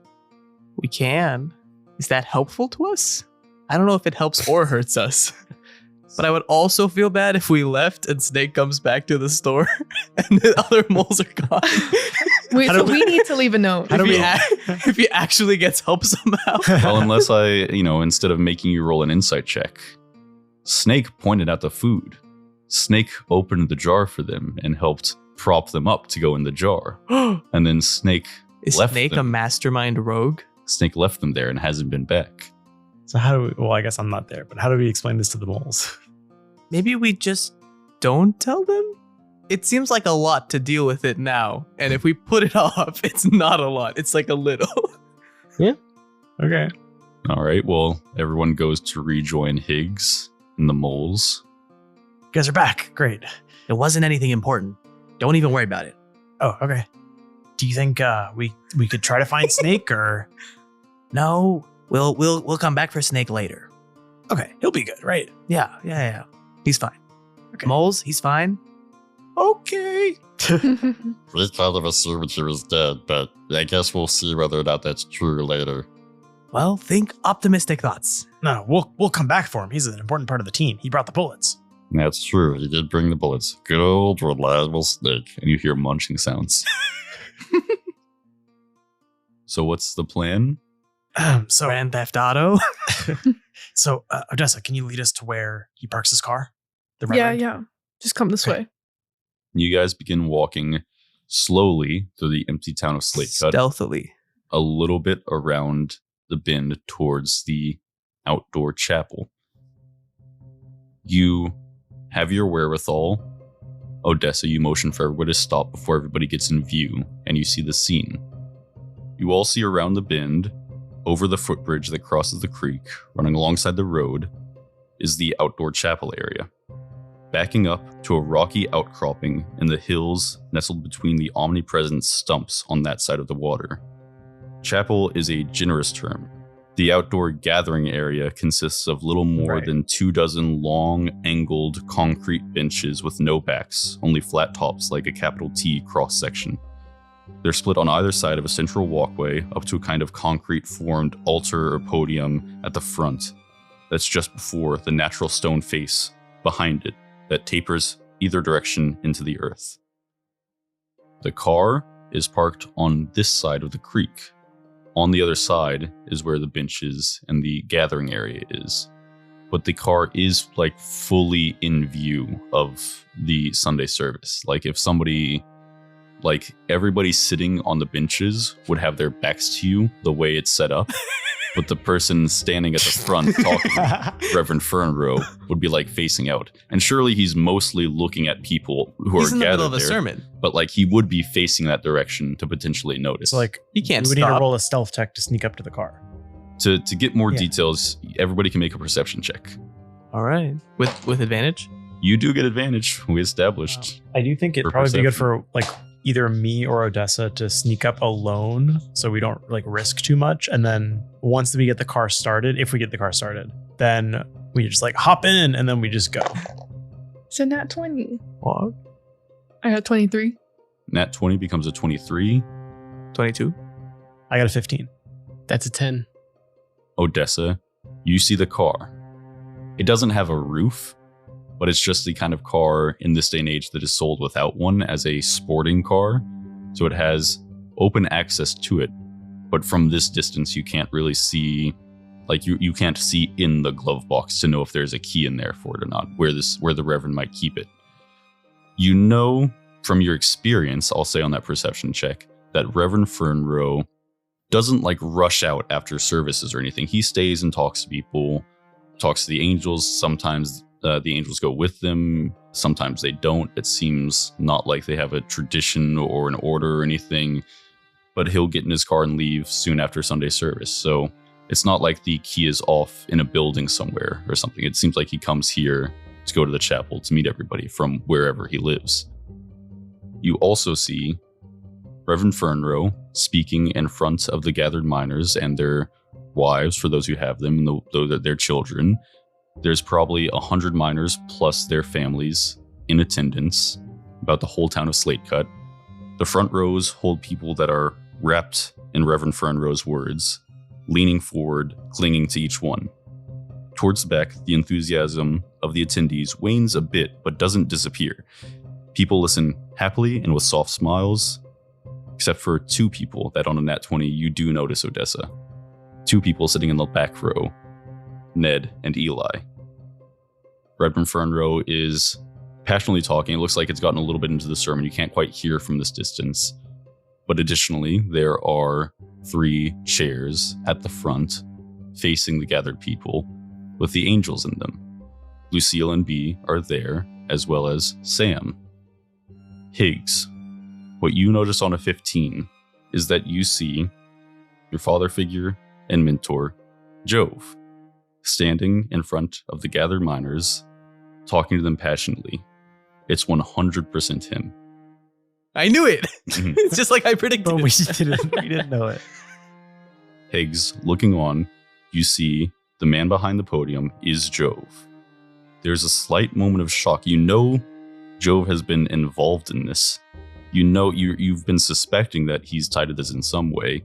We can. Is that helpful to us? I don't know if it helps or hurts us. But I would also feel bad if we left and Snake comes back to the store and the other moles are gone. Wait, so we need to leave a note. If he actually gets help somehow. Well, unless I, instead of making you roll an insight check, Snake pointed out the food. Snake opened the jar for them and helped prop them up to go in the jar. And then Snake Is left Snake them. a mastermind rogue? Snake left them there and hasn't been back. So how do we, well, I guess I'm not there, but how do we explain this to the moles? Maybe we just don't tell them? It seems like a lot to deal with it now. And if we put it off, it's not a lot. It's like a little. Okay. All right, well, everyone goes to rejoin Higgs and the moles. You guys are back. Great. It wasn't anything important. Don't even worry about it. Oh, okay. Do you think we could try to find Snake or? No, we'll come back for Snake later. Okay, he'll be good, right? Yeah. He's fine. Okay. Moles, he's fine. Okay. We kind of assumed he was dead, but I guess we'll see whether or not that's true later. Well, think optimistic thoughts. No, we'll come back for him. He's an important part of the team. He brought the bullets. That's true, he did bring the bullets. Good old reliable Snake. And you hear munching sounds. So what's the plan? So Grand Theft Auto? Odessa, can you lead us to where he parks his car? The red Yeah, light? yeah. Just come this Okay. way. You guys begin walking slowly through the empty town of Slate Cut, Stealthily. a little bit around the bend towards the outdoor chapel. You have your wherewithal. Odessa, you motion for everybody to stop before everybody gets in view, and you see the scene. You all see around the bend, over the footbridge that crosses the creek, running alongside the road, is the outdoor chapel area. Backing up to a rocky outcropping in the hills nestled between the omnipresent stumps on that side of the water. Chapel is a generous term. The outdoor gathering area consists of little more than 24 long, angled concrete benches with no backs, only flat tops like a capital T cross section. They're split on either side of a central walkway up to a kind of concrete-formed altar or podium at the front that's just before the natural stone face behind it that tapers either direction into the earth. The car is parked on this side of the creek. On the other side is where the benches and the gathering area is. But the car is like fully in view of the Sunday service. Like if somebody, like everybody sitting on the benches would have their backs to you the way it's set up. But the person standing at the front talking, Reverend Fernrow, would be like facing out. And surely he's mostly looking at people who He's are in the gathered middle of a there. sermon. But like he would be facing that direction to potentially notice. So like He can't we would need to stop. roll a stealth check to sneak up to the car. To get more Yeah. details, everybody can make a perception check. All right. With advantage? You do get advantage. We established. I do think it'd For probably be good perception. for like either me or Odessa to sneak up alone so we don't like risk too much. And then once we get the car started, if we get the car started, then we just like hop in and then we just go. It's a nat 20. What? I got 23. Nat 20 becomes a 23. 22? I got a 15. That's a 10. Odessa, you see the car. It doesn't have a roof, but it's just the kind of car in this day and age that is sold without one as a sporting car. So it has open access to it. But from this distance, you can't really see, like you can't see in the glove box to know if there's a key in there for it or not, where the Reverend might keep it. You know from your experience, I'll say on that perception check, that Reverend Fernrow doesn't like rush out after services or anything. He stays and talks to people, talks to the angels. Sometimes the angels go with them. Sometimes they don't. It seems not like they have a tradition or an order or anything, but he'll get in his car and leave soon after Sunday service. So it's not like the key is off in a building somewhere or something. It seems like he comes here to go to the chapel to meet everybody from wherever he lives. You also see Reverend Fernrow speaking in front of the gathered miners and their wives, for those who have them, and their children. There's probably 100 miners plus their families in attendance, about the whole town of Slate Cut. The front rows hold people that are wrapped in Reverend Fernrow's words, leaning forward, clinging to each one. Towards the back, the enthusiasm of the attendees wanes a bit, but doesn't disappear. People listen happily and with soft smiles, except for two people that on a nat 20 you do notice, Odessa. Two people sitting in the back row, Ned and Eli. Reverend Fernrow is passionately talking. It looks like it's gotten a little bit into the sermon. You can't quite hear from this distance. But additionally, there are 3 chairs at the front facing the gathered people with the angels in them. Lucille and Bee are there, as well as Sam. Higgs, what you notice on a 15 is that you see your father figure and mentor, Jove, standing in front of the gathered miners, talking to them passionately. It's 100% him. I knew it. Mhm. It's just like I predicted. But it. we didn't know it. Higgs, looking on, you see the man behind the podium is Jove. There's a slight moment of shock. You know Jove has been involved in this. You know you've been suspecting that he's tied to this in some way,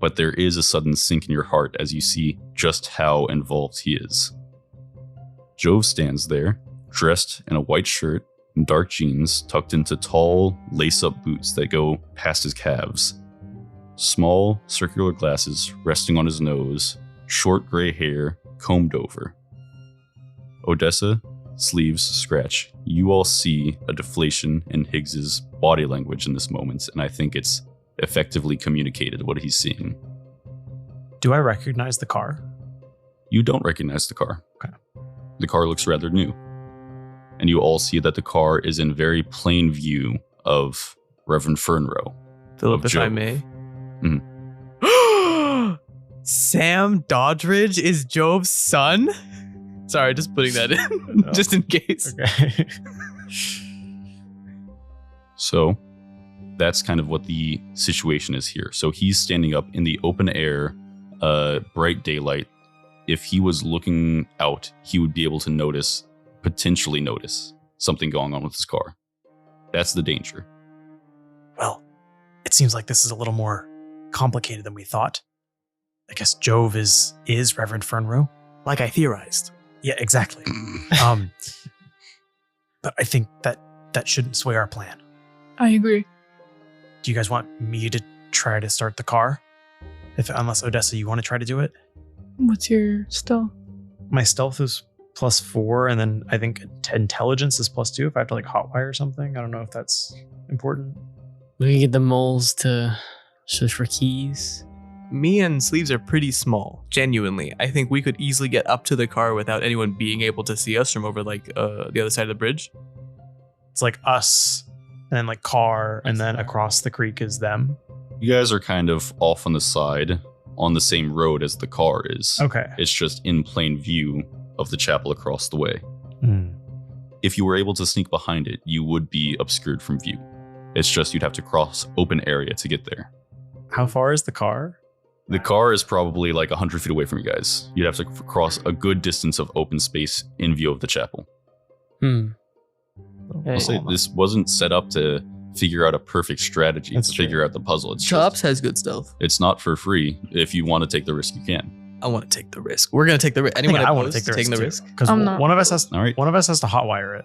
but there is a sudden sink in your heart as you see just how involved he is. Jove stands there, dressed in a white shirt and dark jeans tucked into tall, lace-up boots that go past his calves. Small, circular glasses resting on his nose, short gray hair combed over. Odessa, sleeves scratch. You all see a deflation in Higgs's body language in this moment, and I think it's effectively communicated what he's seeing. Do I recognize the car? You don't recognize the car. Okay. The car looks rather new. And you all see that the car is in very plain view of Reverend Fernrow. Philip, of if I Jove. may. Mhm. Sam Doddridge is Jove's son? Sorry, just putting that in, No. just in case. Okay. So that's kind of what the situation is here. So he's standing up in the open air, bright daylight. If he was looking out, he would be able to potentially notice something going on with his car. That's the danger. Well, it seems like this is a little more complicated than we thought. I guess Jove is Reverend Fernroe. Like I theorized. Yeah, exactly. But I think that shouldn't sway our plan. I agree. Do you guys want me to try to start the car? Unless Odessa, you want to try to do it? What's your stealth? My stealth is +4, and then I think intelligence is +2 if I have to like hotwire or something. I don't know if that's important. We can get the moles to search for keys. Me and Sleeves are pretty small. Genuinely, I think we could easily get up to the car without anyone being able to see us from over like the other side of the bridge. It's like us, and then like car, and then across the creek is them. You guys are kind of off on the side, on the same road as the car is. Okay. It's just in plain view of the chapel across the way. Mm. If you were able to sneak behind it, you would be obscured from view. It's just you'd have to cross open area to get there. How far is the car? The car is probably like 100 feet away from you guys. You'd have to cross a good distance of open space in view of the chapel. I'll say this wasn't set up to figure out a perfect strategy That's to true. figure out the puzzle. It's Chops just, has good stealth. it's not for free. If you want to take the risk, you can. I want to take the risk. We're gonna take the risk. Anyone I want opposed to take the taking risk the too, risk? because I'm not. one of us has. All right. One of us has to hotwire it.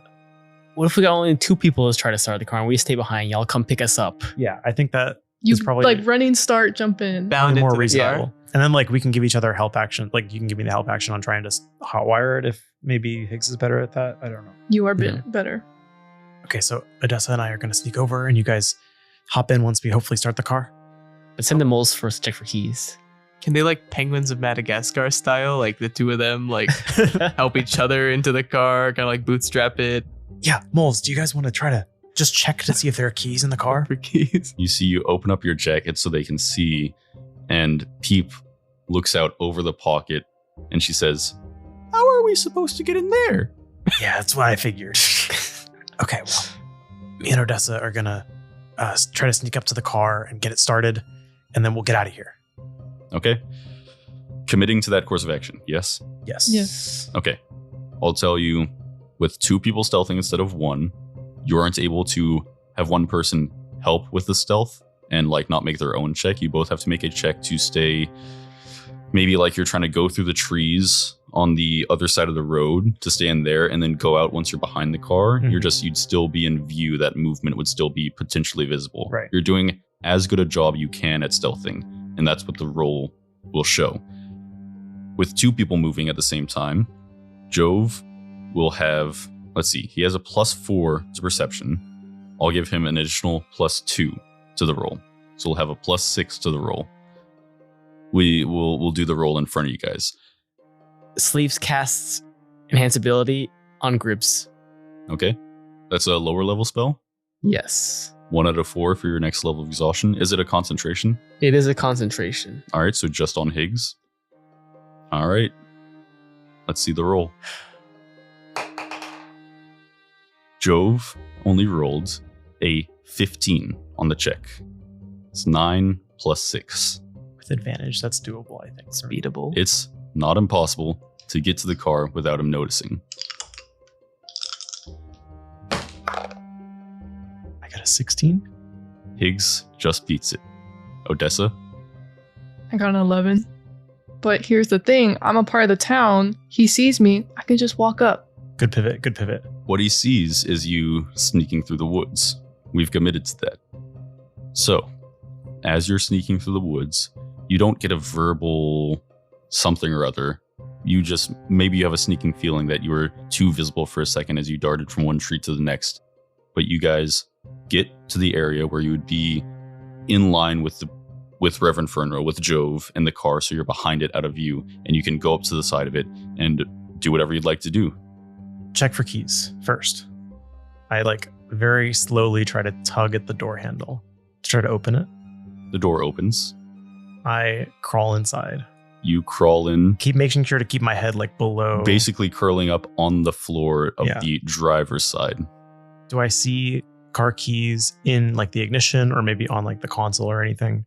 What if we got only 2 people to try to start the car and we stay behind? Y'all come pick us up. Yeah, I think that You is probably like running start, jump in. Bound more into the reasonable. car. And then like we can give each other help action. Like you can give me the help action on trying to hotwire it if maybe Higgs is better at that. I don't know. You are Yeah. better. Okay, so Odessa and I are going to sneak over, and you guys hop in once we hopefully start the car. But send the moles first to check for keys. Can they like Penguins of Madagascar style? Like the two of them like help each other into the car, kind of like bootstrap it Yeah, Moles, do you guys want to try to just check to see if there are keys in the car? for keys. You see you open up your jacket so they can see, and Peep looks out over the pocket and she says, "How are we supposed to get in there?" Yeah, that's what I figured. Okay, well, me and Odessa are going to try to sneak up to the car and get it started, and then we'll get out of here. Okay. Committing to that course of action, yes? Yes. Yes. Okay. I'll tell you, with 2 people stealthing instead of 1, you aren't able to have one person help with the stealth and like not make their own check. You both have to make a check to stay, maybe like you're trying to go through the trees on the other side of the road to stay in there and then go out once you're behind the car. Mhm. You'd still be in view. That movement would still be potentially visible. Right. You're doing as good a job you can at stealthing, and that's what the roll will show. With 2 people moving at the same time, Jove will have, let's see, he has a +4 to perception. I'll give him an additional +2 to the roll. So we'll have a +6 to the roll. We'll do the roll in front of you guys. Sleeves casts enhance ability on grips. Okay? That's a lower level spell. Yes. 1 out of 4 for your next level of exhaustion. Is it a concentration? It is a concentration. All right, so just on Higgs. All right. Let's see the roll. Jove only rolled a 15 on the check. It's 9 plus 6. With advantage, that's doable, I think. It's beatable. It's not impossible to get to the car without him noticing. I got a 16. Higgs just beats it. Odessa? I got an 11. But here's the thing. I'm a part of the town. He sees me. I can just walk up. Good pivot, good pivot. What he sees is you sneaking through the woods. We've committed to that. So, as you're sneaking through the woods, you don't get a verbal something or other. You just, maybe you have a sneaking feeling that you were too visible for a second as you darted from one tree to the next. But you guys get to the area where you would be in line with Reverend Fernroe, with Jove and the car, so you're behind it out of view, and you can go up to the side of it and do whatever you'd like to do. Check for keys first. I like very slowly try to tug at the door handle to try to open it. The door opens. I crawl inside. You crawl in, Keep making sure to keep my head like below. basically curling up on the floor of Yeah. the driver's side. Do I see car keys in like the ignition or maybe on like the console or anything?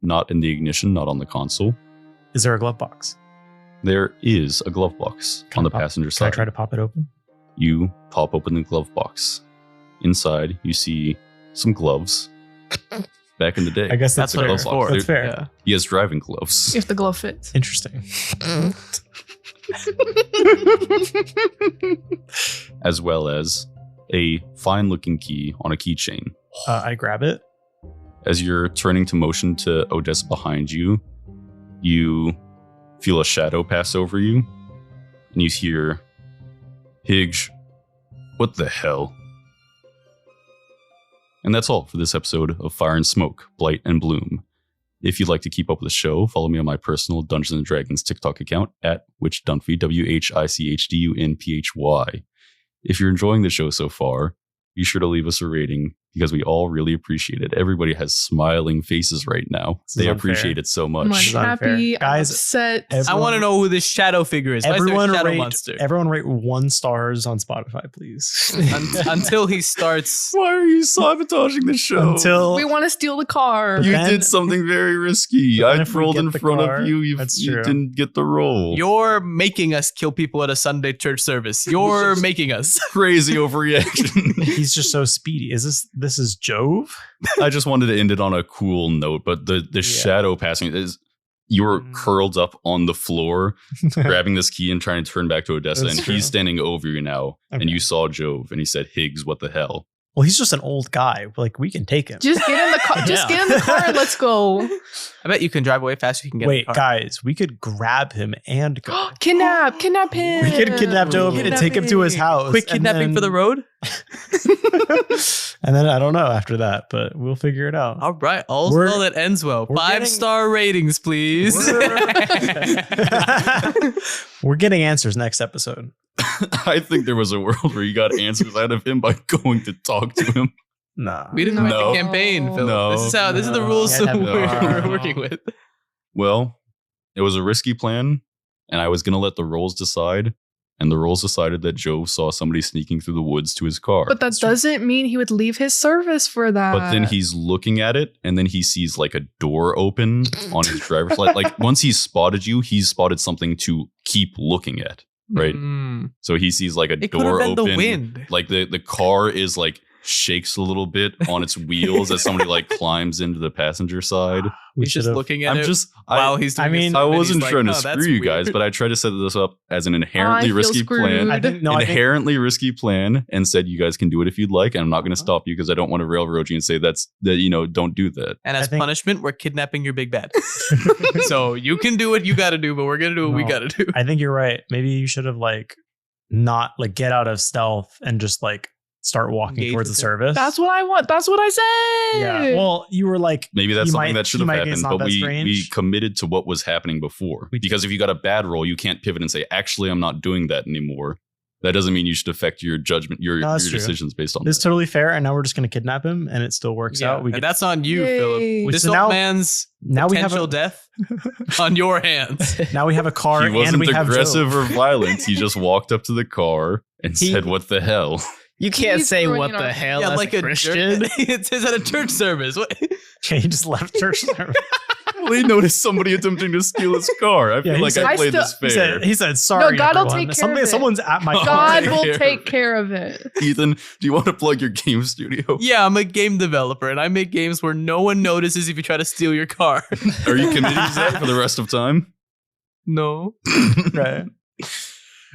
Not in the ignition, not on the console. Is there a glove box? There is a glove box Can on I the pop- passenger Can side. I try to pop it open? You pop open the glove box. Inside, you see some gloves, back in the day. I guess That's what it was for. That's fair. Yeah. He has driving gloves. If the glove fits. Interesting. As well as a fine-looking key on a keychain. I grab it. As you're turning to motion to Odessa behind you, you feel a shadow pass over you, and you hear, Higgs, what the hell? And that's all for this episode of Fire and Smoke, Blight and Bloom. If you'd like to keep up with the show, follow me on my personal Dungeons & Dragons TikTok account at WitchDunphy, WHICHDUNPHY. If you're enjoying the show so far, be sure to leave us a rating because we all really appreciate it. Everybody has smiling faces right now. This is They unfair. appreciate it so I'm much. like is unfair. happy, Guys, upset. I want to know who this shadow figure is. Why is there a Everyone shadow rate, monster? everyone rate 1 stars on Spotify, please. Until he starts. Why are you sabotaging the show? Until We want to steal the car. you then- did something very risky. But then I if we rolled get in the front car, of you. You that's you true. didn't get the roll. You're making us kill people at a Sunday church service. You're making us. Crazy overreaction. he's just so speedy. This is Jove? I just wanted to end it on a cool note, but the shadow passing is you were curled up on the floor, grabbing this key and trying to turn back to Odessa, That's and true. he's standing over you now, and Okay. you saw Jove, and he said, Higgs, what the hell? Well, he's just an old guy. Like, we can take him. Just get in the car. Just get in the car and let's go. I bet you can drive away faster. You can get in Wait, the car. guys, we could grab him and go. Kidnap him. We could kidnap Jove and take him to his house. Quick kidnapping and for the road. And then I don't know after that, but we'll figure it out. All right. All's We're- well that ends well. we're getting- 5-star ratings, please. We're getting answers next episode. I think there was a world where you got answers out of him by going to talk to him. Nah. We didn't write No. the campaign, Philip. No. This is the rules Yeah, we're working with. Well, it was a risky plan, and I was going to let the rolls decide, and the rolls decided that Jove saw somebody sneaking through the woods to his car. But that doesn't mean he would leave his service for that. But then he's looking at it, and then he sees like a door open on his driver's light. Like once he's spotted you, he's spotted something to keep looking at, right? Mm. So he sees like a It could door have been open. the wind. Like the car is like shakes a little bit on its wheels as somebody like climbs into the passenger side. We He's just should've- looking at I'm it just while he's doing I mean, his I stuff, and wasn't he's trying like, to "Oh, that's screw you guys, weird." but I tried to set this up as an inherently I feel risky screwed. plan. I think, no, I think Inherently risky plan, and said you guys can do it if you'd like, and I'm not going to stop you because I don't want to railroad you and say don't do that. And I as think- punishment, we're kidnapping your big bad. So you can do what you got to do, but we're gonna do what we No. got to do. I think you're right. Maybe you should have like not like get out of stealth and just like start walking Engage towards the with it. service. That's what I want. That's what I said. Yeah. Well, you were like, Maybe that's He something might- that should he have might think happened, it's not but that we strange. committed to what was happening before. We did. Because if you got a bad roll, you can't pivot and say, actually, I'm not doing that anymore. That doesn't mean you should affect your judgment, your No, that's true. decisions based on this is that. totally fair. And now we're just going to kidnap him and it still works out. We and get, that's on you, Yay. Philip. This So old now- man's now we have potential a, death on your hands. now we have a car He and wasn't we have aggressive Jove. or violent. He just walked up to the car and He- said, what the hell? You can't He's say throwing what it on- the hell Yeah, as like a a Christian. It says at a church service. What? Yeah, he just left church service. Well, he noticed somebody attempting to steal his car. I Yeah, feel he like said- I I played still- this He fair. said, he said, sorry, God will everyone. take care of it. Someone's at my car. God take will care of take it. care of it. Ethan, do you want to plug your game studio? Yeah, I'm a game developer, and I make games where no one notices if you try to steal your car. Are you committing to that for the rest of time? No. Right.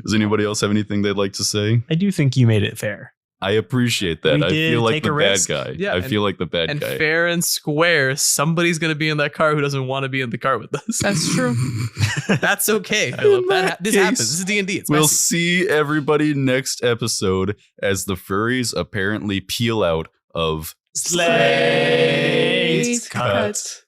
Does anybody else have anything they'd like to say? I do think you made it fair. I appreciate that. We I did feel like take the a bad risk. guy. Yeah, I and- feel like the bad And guy. fair and square, somebody's going to be in that car who doesn't want to be in the car with us. That's true. That's okay, Philip. that This case, happens. This is D&D. It's We'll messy. see everybody next episode as the furries apparently peel out of Slate Cut.